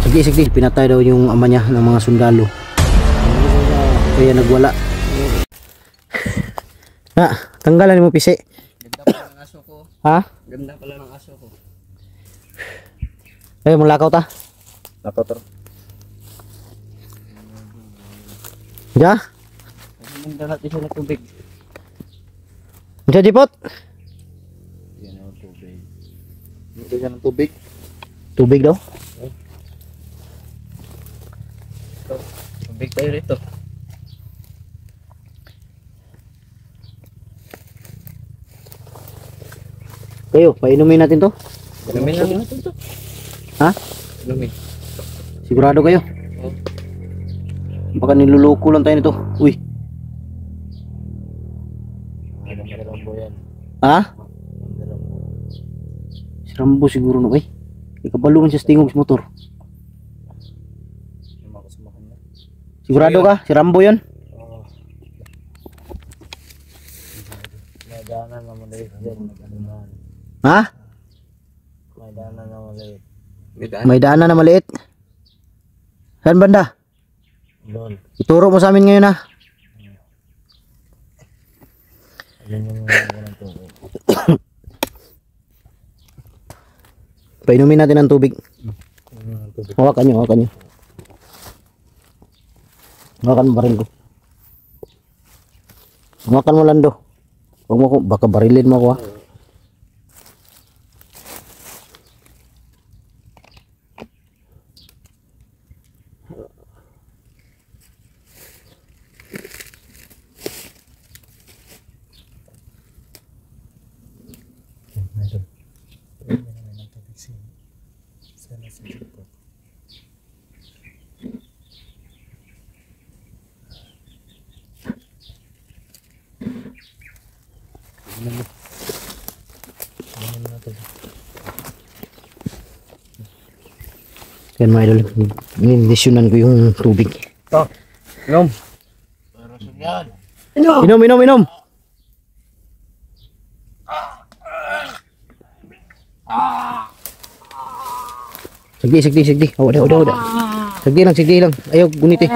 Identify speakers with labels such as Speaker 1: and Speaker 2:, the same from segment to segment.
Speaker 1: Sige, pinatay daw yung ama niya ng mga sundalo. Kaya nagwala. Tanggalan mo pisi.
Speaker 2: Ganda pala ng aso ko.
Speaker 1: Ha?
Speaker 2: Ganda pala ng aso ko.
Speaker 1: Ay, malakaw ta.
Speaker 2: Lakaw to.
Speaker 1: Ja?
Speaker 2: Ganda natin siya ng tubig.
Speaker 1: Ja, Jipot?
Speaker 2: Yan ang tubig. Ito siya ng tubig.
Speaker 1: Tubig daw?
Speaker 2: Tubig tayo rito.
Speaker 1: Kayo, painumin natin to.
Speaker 2: Inumin lang natin to.
Speaker 1: Ha?
Speaker 2: Inumin.
Speaker 1: Sigurado kayo?
Speaker 2: Oo.
Speaker 1: Baka niluloko lang tayo nito. Uy.
Speaker 2: Rambo yan.
Speaker 1: Ha? Si Rambo siguro no, eh. Ikabalungan siya sa tingog sa motor. Sigurado ka? Si Rambo yun?
Speaker 2: Oo. May daanan na maliit dyan.
Speaker 1: Ha?
Speaker 2: May daanan na maliit.
Speaker 1: May daanan na maliit. Saan banda?
Speaker 2: Doon.
Speaker 1: Ituro mo sa amin ngayon, ha?
Speaker 2: Ayun yung mga ng tubig.
Speaker 1: Painumin natin ang tubig. Hawakan nyo, hawakan nyo. Hawakan mo baril ko. Hawakan mo, Lando. Huwag mo ko, baka barilin mo ako, ha? Yan mga idol, nindisyonan ko yung tubig.
Speaker 2: Ito. Inom. Para sa yan.
Speaker 1: Inom. Sige. Udah. Sige lang. Ayaw, gunit eh.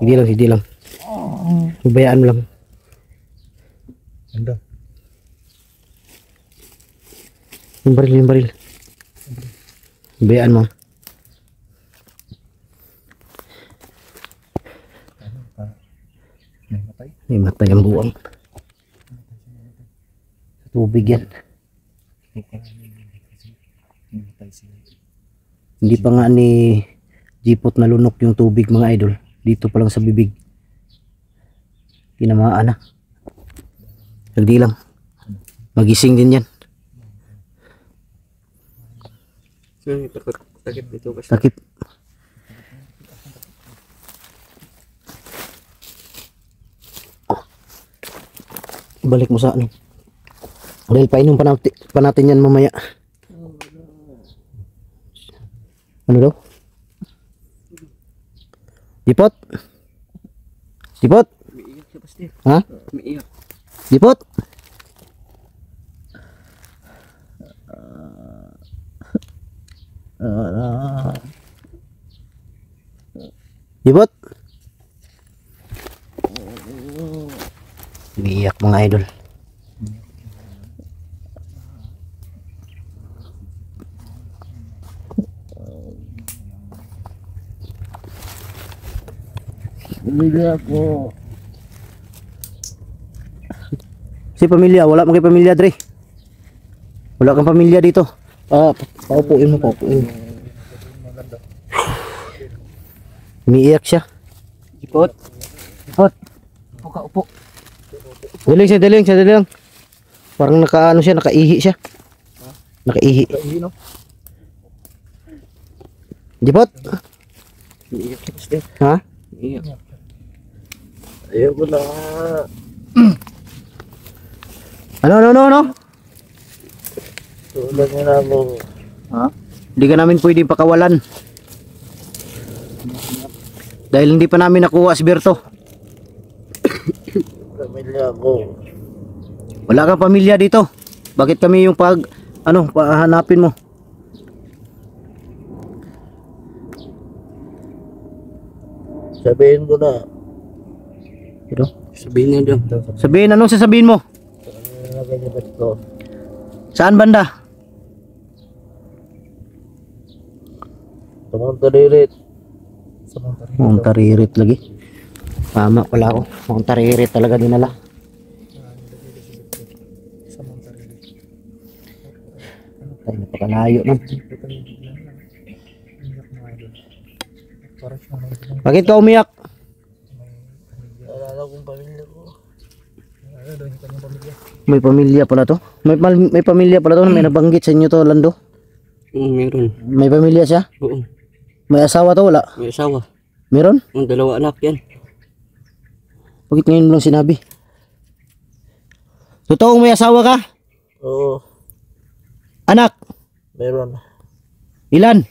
Speaker 1: Sige lang. Bayaan mo lang.
Speaker 2: Ganda.
Speaker 1: Yung baril. Bayaan mo. May matay ang buwang. Tubig yan. Hindi pa nga ni Jipot nalunok yung tubig mga idol. Dito pa lang sa bibig. Tinamaan na. Sagdi lang. Magising din yan.
Speaker 2: Takip dito kasi.
Speaker 1: Takip. Balik mo sa ano. Dahil painom pa natin yan mamaya. Ano daw? Jipot?
Speaker 2: Umiiyak siya pasti.
Speaker 1: Ha?
Speaker 2: Umiiyak.
Speaker 1: Jipot? Jipot? Umiiyak mga idol.
Speaker 2: Umiiyak ako.
Speaker 1: Si pamilya, wala mong pamilya Dre. Wala kang pamilya dito. Paupuin mo. Umiiyak siya.
Speaker 2: Jipot. Upo.
Speaker 1: Daling siya. Parang nakaihi siya. Nakaihi.
Speaker 2: No?
Speaker 1: Jipot?
Speaker 2: Umiiyak siya pasti.
Speaker 1: Ha?
Speaker 2: Umiiyak. Ayaw ko na.
Speaker 1: Ano?
Speaker 2: Tulad mo na mo.
Speaker 1: Ha? Hindi ka namin pwede pakawalan. Dahil hindi pa namin nakuha si Berto.
Speaker 2: Pamilya ko.
Speaker 1: Wala kang pamilya dito. Bakit kami yung pahanapin mo?
Speaker 2: Sabihin ko na.
Speaker 1: Ito.
Speaker 2: Sabihin niya daw.
Speaker 1: Sabihin, anong sasabihin mo?
Speaker 2: Nilagay niya ba't ko?
Speaker 1: Saan banda?
Speaker 2: Tumang talirit. Sa mga talirit.
Speaker 1: Mukhang taririt lagi. Tama pala ako. Mukhang taririt talaga dinala. Ay, napakalayo nun. Bakit ka umiyak?
Speaker 2: Alala kong pamilya ko.
Speaker 1: May pamilya pala to? May pamilya pala to? May nabanggit sa inyo to, Lando?
Speaker 2: Meron.
Speaker 1: May pamilya siya?
Speaker 2: Oo.
Speaker 1: May asawa to, wala?
Speaker 2: May asawa.
Speaker 1: Meron?
Speaker 2: Ang dalawa anak yan.
Speaker 1: Bakit ngayon mo lang sinabi? Totoong may asawa ka?
Speaker 2: Oo.
Speaker 1: Anak?
Speaker 2: Meron.
Speaker 1: Ilan?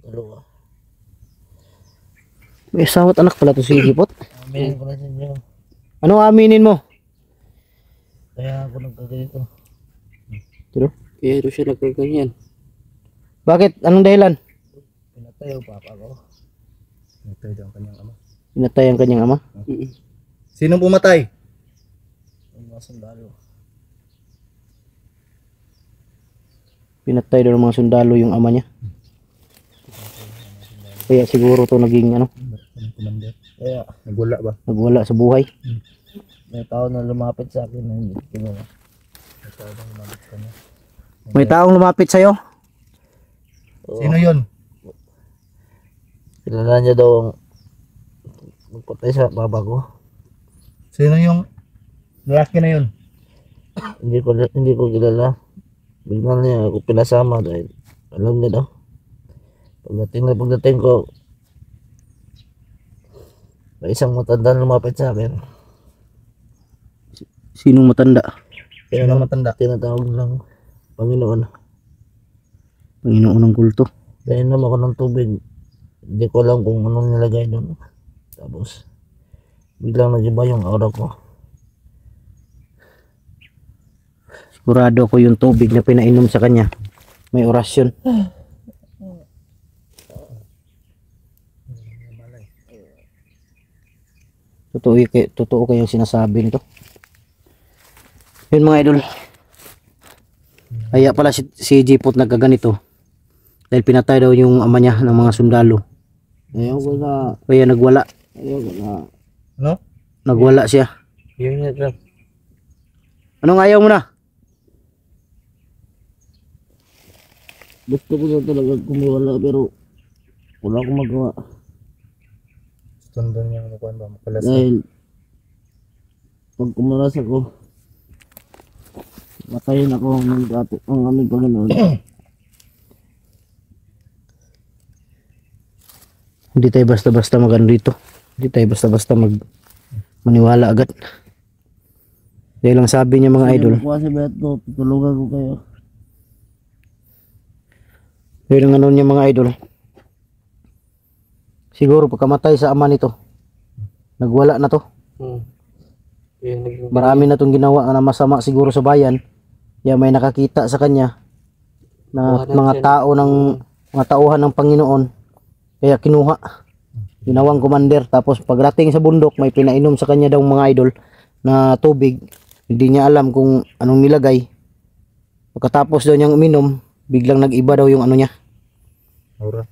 Speaker 2: Dalawa.
Speaker 1: May asawa at anak pala to si Jipot.
Speaker 2: Aminin ko na sa inyo.
Speaker 1: Anong aminin mo?
Speaker 2: Kaya ako nagkaganito.
Speaker 1: Tiro?
Speaker 2: Kaya ito siya nagkaganyan.
Speaker 1: Bakit? Anong dahilan?
Speaker 2: Pinatay ang papa ko. Pinatay daw ang kanyang ama.
Speaker 1: Pinatay ang kanyang ama?
Speaker 2: Sinong pumatay? Ang mga sundalo.
Speaker 1: Pinatay daw ng mga sundalo yung ama niya. Kaya siguro to naging
Speaker 2: Commander. Kaya nagwala ba?
Speaker 1: nagwala sa buhay.
Speaker 2: May tao na lumapit sa akin na hindi kinuha. May tao na lumapit sa kanya.
Speaker 1: May taong lumapit sa'yo?
Speaker 2: Sino yun? Kilala niya daw ang magpatay sa baba ko. Sino yung lalaki na yun? Hindi ko kilala. Bigla niya ako pinasama dahil alam niya daw. Pagdating ko, may isang matanda lumapit sa akin.
Speaker 1: Sinong matanda?
Speaker 2: Sino matanda? Tinatawag lang Panginoon.
Speaker 1: Panginoon ng kulto.
Speaker 2: Dahil naman ako ng tubig. Hindi ko alam kung anong nilagay doon. Tapos, biglang nag-iba yung aura ko.
Speaker 1: Sigurado ko yung tubig na pinainom sa kanya. May orasyon. Totoo kayong sinasabi nito. Yun mga idol. Kaya pala si Jipot nagkaganito. Dahil pinatay daw yung ama niya ng mga sundalo.
Speaker 2: Ayaw ko na.
Speaker 1: Kaya nagwala.
Speaker 2: Ayaw ko na. Ano?
Speaker 1: Nagwala siya.
Speaker 2: Yun nga lang.
Speaker 1: Anong ayaw mo na?
Speaker 2: Gusto ko na talaga kumiwala pero wala akong magawa. Sundan niya ang mukuhan ba? Makalas dahil pag kumalas ako, matayin ako ang aming Panginoon.
Speaker 1: Hindi tayo basta-basta magano dito. Hindi tayo basta-basta maniwala agad. Dahil lang sabi niya mga idol.
Speaker 2: Kuha si Beto, tutulungan ko kayo.
Speaker 1: Dahil lang ano niya mga idol. Siguro pagkamatay sa ama nito, nagwala na to. Marami na tong ginawa na masama siguro sa bayan. Kaya may nakakita sa kanya na mga tao ng mga tauhan ng Panginoon. Kaya kinuha. Ginawang commander. Tapos pagdating sa bundok, may pinainom sa kanya daw mga idol na tubig. Hindi niya alam kung anong nilagay. Pagkatapos daw niyang uminom, biglang nag-iba daw yung ano niya.
Speaker 2: Aura.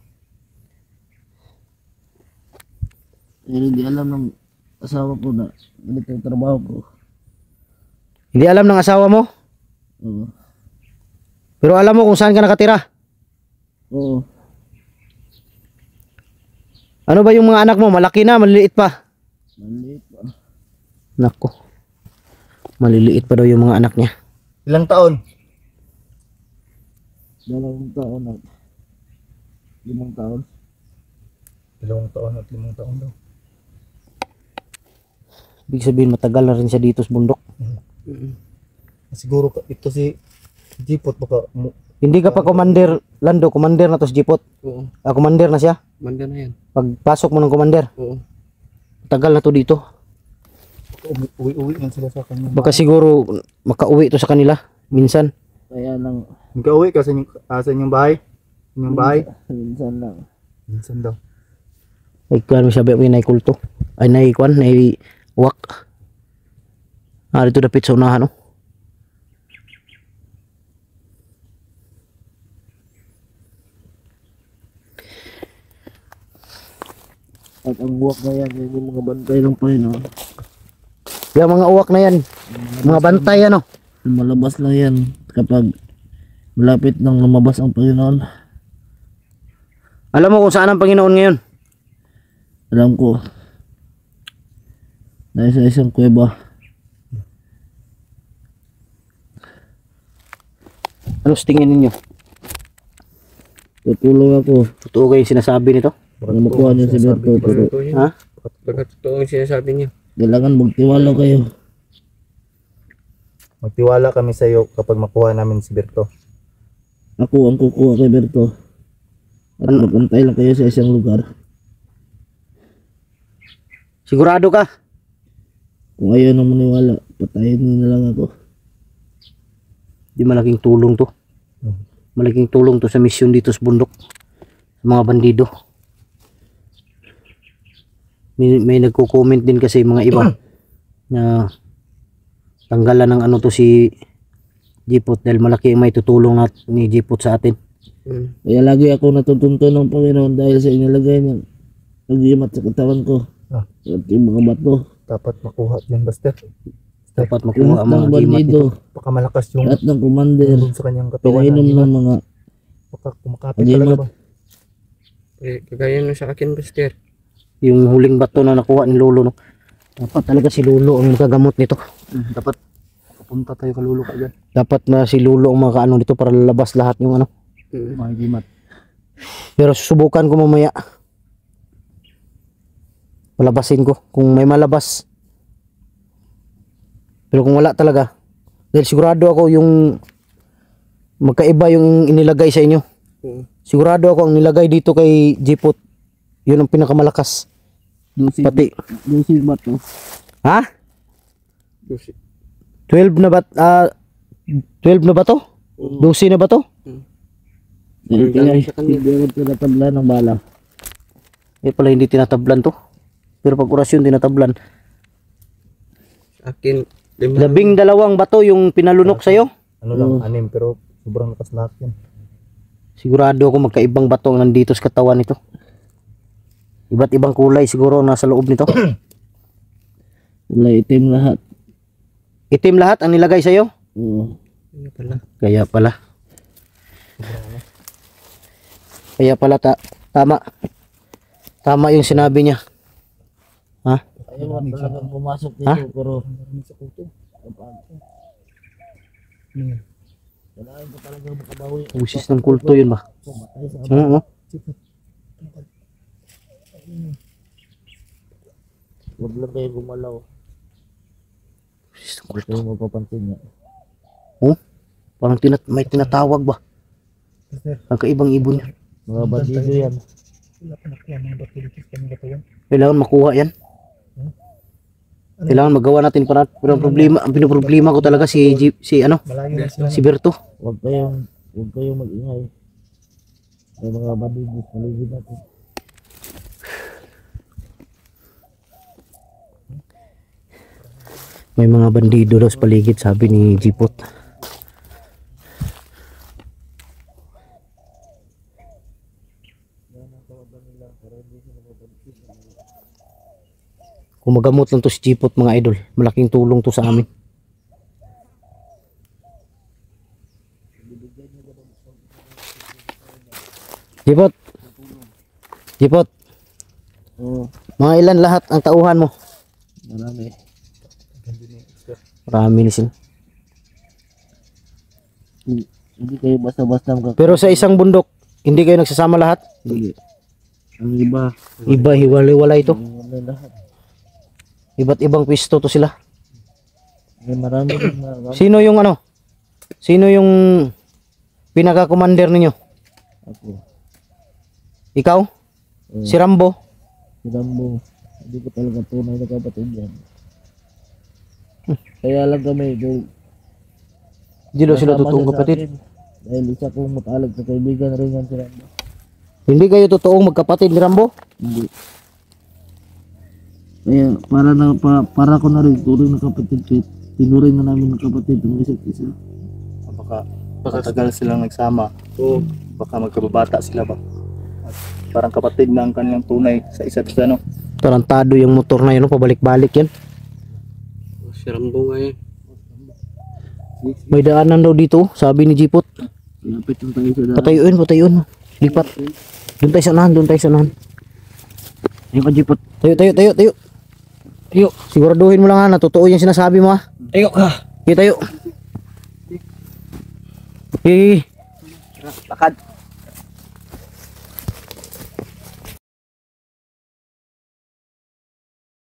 Speaker 2: Hindi alam ng asawa ko na ganito yung trabaho ko.
Speaker 1: Hindi alam ng asawa mo?
Speaker 2: Oo.
Speaker 1: Pero alam mo kung saan ka nakatira?
Speaker 2: Oo.
Speaker 1: Ano ba yung mga anak mo? Malaki na, maliliit pa?
Speaker 2: Maliit pa.
Speaker 1: Nako. Maliliit pa daw yung mga anak niya.
Speaker 2: Ilang taon? 2 taon at 5 taon. 2 taon at 5 taon daw.
Speaker 1: Ibig sabihin matagal na rin siya dito sa bundok.
Speaker 2: Siguro ito si Jipot baka
Speaker 1: Hindi ka pa commander, Lando, commander na to si Jipot.
Speaker 2: oo.
Speaker 1: Commander na siya.
Speaker 2: Manda na yan.
Speaker 1: Pagpasok mo ng commander,
Speaker 2: Oo.
Speaker 1: tagal na to dito.
Speaker 2: Uwi-uwi lang sila sa kanya.
Speaker 1: Baka siguro makauwi to sa kanila minsan.
Speaker 2: Kaya lang. Magka-uwi ka sa inyong bahay? Inyong bahay? Minsan lang. Minsan daw.
Speaker 1: Ay kuan mo sabi mo nay kulto. Ay nay kuan nay wak. Dito dapit sa unahan no.
Speaker 2: At ang buwak na yan, yung mga bantay ng Panginoon.
Speaker 1: Yung mga uwak na yan, mga bantay ano.
Speaker 2: Malabas lang yan kapag malapit nang lumabas ang Panginoon.
Speaker 1: Alam mo kung saan ang Panginoon ngayon?
Speaker 2: Alam ko. Dahil sa isang kuweba.
Speaker 1: Ano sa tingin ninyo?
Speaker 2: Tutulong ako.
Speaker 1: Totoo kayo yung sinasabi nito?
Speaker 2: Para makuha niyo si Berto.
Speaker 1: Ha?
Speaker 3: Baka totoo yung sinasabi niya.
Speaker 2: Kailangan magtiwala kayo.
Speaker 4: Magtiwala kami sa iyo kapag makuha namin si Berto.
Speaker 2: Ako ang kukuha kay Berto. At magantay lang kayo sa isang lugar.
Speaker 1: Sigurado ka?
Speaker 2: Kung ayaw nang maniwala, patayin niyo na lang ako.
Speaker 1: Di malaking tulong to. Malaking tulong to sa misyon dito sa bundok. Sa mga bandido. May nagko-comment din kasi mga iba na tanggalan ng ano to si Jipot dahil malaki ang may tutulong ni Jipot sa atin.
Speaker 2: Kaya lagi ako natutunto ng Panginoon dahil sa inilagay niya pag-imat sa katawan ko.
Speaker 4: Ah.
Speaker 2: At yung mga bato.
Speaker 4: Dapat makuha yun, Buster.
Speaker 1: Dapat makuha
Speaker 2: Lahat
Speaker 1: ang
Speaker 2: ng
Speaker 1: mga gimat
Speaker 2: bandido,
Speaker 1: nito.
Speaker 4: Baka malakas yung
Speaker 2: lahat ng commander,
Speaker 4: dun sa kanyang katawan.
Speaker 2: pinainom ng mga
Speaker 4: Baka kumakapit talaga ba?
Speaker 3: Kagaya nung sa akin, Buster.
Speaker 1: Yung huling bato na nakuha ni Lolo no. Dapat talaga si Lolo ang makagamot nito.
Speaker 4: Dapat papunta tayo kay Lolo kagad.
Speaker 1: Dapat na si Lolo ang makaano dito para lalabas lahat yung ano.
Speaker 4: Mga gimat.
Speaker 1: Pero susubukan ko mamaya. Palabasin ko kung may malabas. Pero kung wala talaga, dahil sigurado ako yung magkaiba yung inilagay sa inyo. Sigurado ako ang nilagay dito kay Jipot, yun ang pinakamalakas. Pati,
Speaker 2: Lucy bato.
Speaker 1: ha? 12 na ba? 12 na ba to? 12 na ba to?
Speaker 2: Dahil
Speaker 3: Ang
Speaker 2: kaya
Speaker 3: dami sa kanila.
Speaker 2: hindi ako tinatabla ng bala.
Speaker 1: Eh pala hindi tinatablan to. Pero pag orasyon tinatablan.
Speaker 3: Sa akin, 5.
Speaker 1: 12 bato yung pinalunok sa'yo.
Speaker 4: Ano lang, 6 pero sobrang lakas lahat yan.
Speaker 1: Sigurado ako magkaibang bato ang nandito sa katawan nito. Iba't ibang kulay siguro nasa loob nito.
Speaker 2: Kulay itim lahat.
Speaker 1: Itim lahat ang nilagay sa'yo.
Speaker 2: Oo.
Speaker 3: Ano pala?
Speaker 1: Kaya pala. Kaya pala tama. Tama yung sinabi niya. Ha?
Speaker 2: Ayaw mo talagang pumasok
Speaker 1: Ha?
Speaker 2: dito pero kailangan ko talaga makabawi.
Speaker 1: Usis ng kulto yun ba?
Speaker 2: Pumatay sa
Speaker 1: Oo.
Speaker 2: Huwag lang kayo gumalaw.
Speaker 1: Usis ng
Speaker 2: Huwag
Speaker 1: kulto.
Speaker 2: kayo magpapansin niya.
Speaker 1: Oh? Parang may tinatawag ba? Ang kaibang ibon niya.
Speaker 2: Mga bandido yan.
Speaker 4: Wala pa nakuha mga bato dito sa kanyang katawan.
Speaker 1: Kailangan makuha yan. Kailangan magawa natin para pero ang problema, ang pinoproblema ko talaga si ano,
Speaker 4: Malayo na sila.
Speaker 1: si Berto.
Speaker 2: Huwag kayong mag-ingay. May mga bandido sa paligid natin.
Speaker 1: May mga bandido daw sa paligid, sabi ni Jipot. Kung magamot lang to si Jipot mga idol, malaking tulong to sa amin. Jipot. Jipot.
Speaker 2: Oo,
Speaker 1: Mga ilan lahat ang tauhan mo?
Speaker 2: marami.
Speaker 1: Marami ni sila.
Speaker 2: Hindi kayo basta-basta
Speaker 1: Pero sa isang bundok, hindi kayo nagsasama lahat?
Speaker 2: Hindi. Ang iba,
Speaker 1: Iba, hiwalay-walay to.
Speaker 2: may lahat.
Speaker 1: Iba't ibang pwesto to sila.
Speaker 2: May marami din mga
Speaker 1: Sino yung ano? Sino yung pinaka-commander ninyo?
Speaker 2: ako.
Speaker 1: Ikaw? Si Rambo?
Speaker 2: Si Rambo, hindi ko talaga tunay na kapatid yan. Kaya lang kami,
Speaker 1: Hindi daw sila
Speaker 2: nasama
Speaker 1: totoong
Speaker 2: siya sa
Speaker 1: kapatid.
Speaker 2: akin. Dahil isa kong matalag na kaibigan rin yan si Rambo.
Speaker 1: Hindi kayo totoong magkapatid ni Rambo?
Speaker 2: Hindi. Kaya para ko na rin turing na kapatid kahit tinuring na namin ng kapatid ang isa't isa.
Speaker 4: Baka patagal silang nagsama. Oo. Baka magkababata sila ba? At parang kapatid na ang kanilang tunay sa isa't isa, no?
Speaker 1: Tarantado yung motor na yun, no? Pabalik-balik yan.
Speaker 3: Si Rambo nga yan.
Speaker 1: May daanan daw dito, sabi ni Jipot.
Speaker 2: Lapit lang tayo sa daan.
Speaker 1: Patayuin. Lipat. Doon tayo sa unahan. Ayun ka, Jipot. Tayo. Siguraduhin mo lang ha, totoo yung sinasabi mo ha.
Speaker 3: Tayo ka!
Speaker 1: Tayo. Okay.
Speaker 2: Lakad.